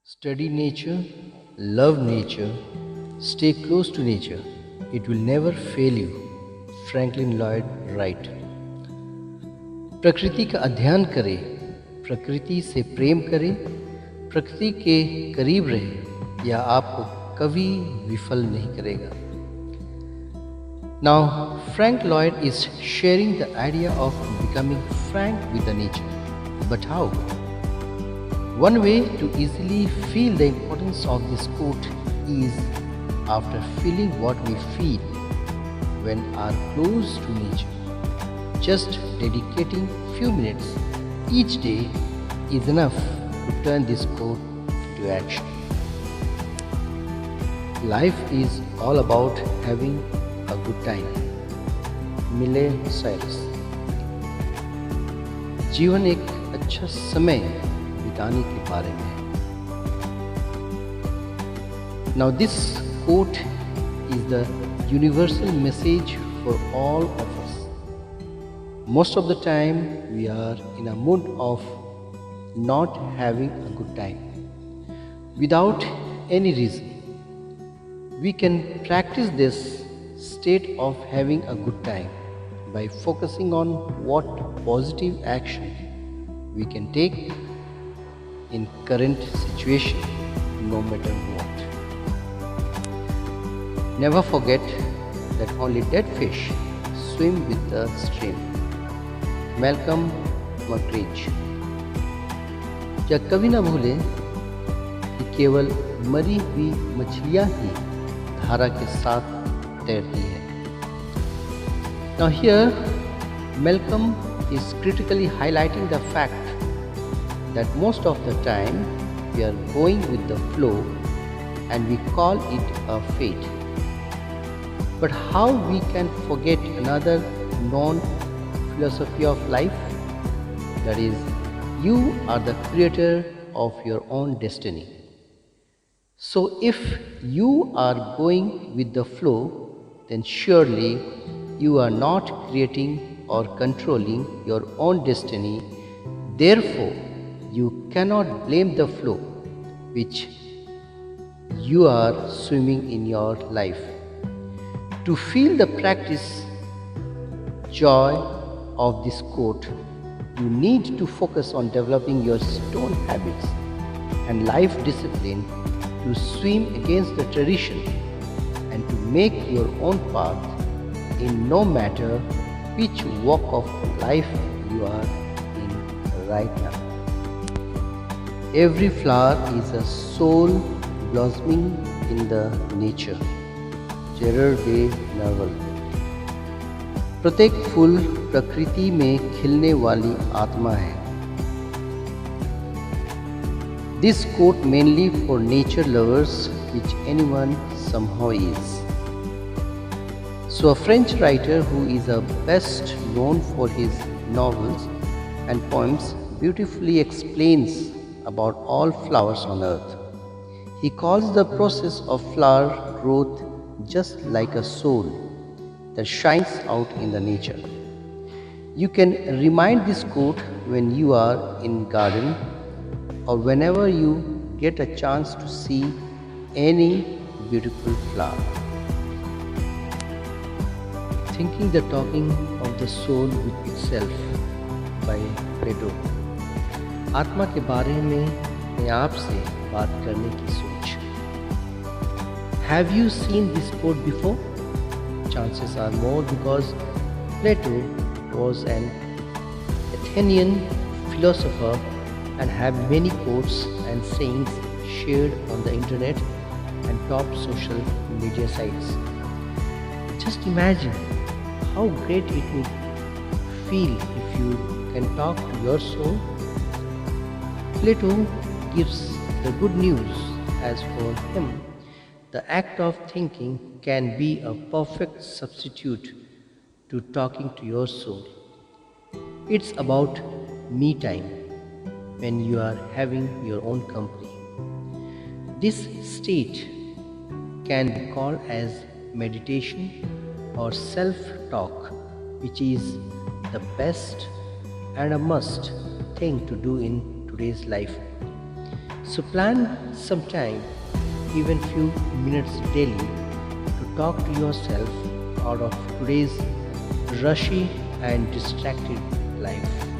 Study nature, love nature, stay close to nature. It will never fail you. Franklin Lloyd Wright. प्रकृति का अध्ययन करें, प्रकृति से प्रेम करें, प्रकृति के करीब रहें, यह आपको कभी विफल नहीं करेगा। Now, Frank Lloyd is sharing the idea of becoming frank with the nature. But how? One way to easily feel the importance of this quote is after feeling what we feel when are close to nature. Just dedicating few minutes each day is enough to turn this quote to action. Life is all about having a good time. मिले Cyrus. जीवन एक अच्छा समय बिताने के बारे में है। Now this quote is the universal message for all of us. Most of the time we are in a mood of not having a good time without any reason. We can practice this state of having a good time by focusing on what positive action we can take in current situation, no matter what. Never forget that only dead fish swim with the stream. Malcolm McGrath। क्या कभी ना भूलें कि केवल मरी हुई मछलियां ही धारा के साथ तैरती है। Now here, Malcolm is critically highlighting the fact that most of the time we are going with the flow and we call it a fate. But how we can forget another known philosophy of life? That is, you are the creator of your own destiny. So if you are going with the flow, then surely you are not creating or controlling your own destiny. Therefore, you cannot blame the flow which you are swimming in your life. To feel the practice joy of this quote, you need to focus on developing your stone habits and life discipline to swim against the tradition and to make your own path in no matter which walk of life you are in right now. Every flower is a soul blossoming in the nature. जेरर डे नॉवल। प्रत्येक फूल प्रकृति में खिलने वाली आत्मा है। This quote mainly for nature lovers, which anyone somehow is. So a French writer who is best known for his novels and poems beautifully explains about all flowers on earth. He calls the process of flower growth just like a soul that shines out in the nature. You can remind this quote when you are in garden or whenever you get a chance to see any beautiful flower. Thinking the talking of the soul with itself by Plato। आत्मा के बारे में अपने आप से बात करने की सोच। Have you seen this quote before? Chances are more because Plato was an Athenian philosopher and had many quotes and sayings shared on the internet and top social media sites. Just imagine how great it would feel if you can talk to your soul. Plato gives the good news as for him, the act of thinking can be a perfect substitute to talking to your soul. It's about me time when you are having your own company. This state can be called as meditation or self-talk, which is the best and a must thing to do in today's life. So plan some time, even few minutes daily, to talk to yourself out of today's rushy and distracted life.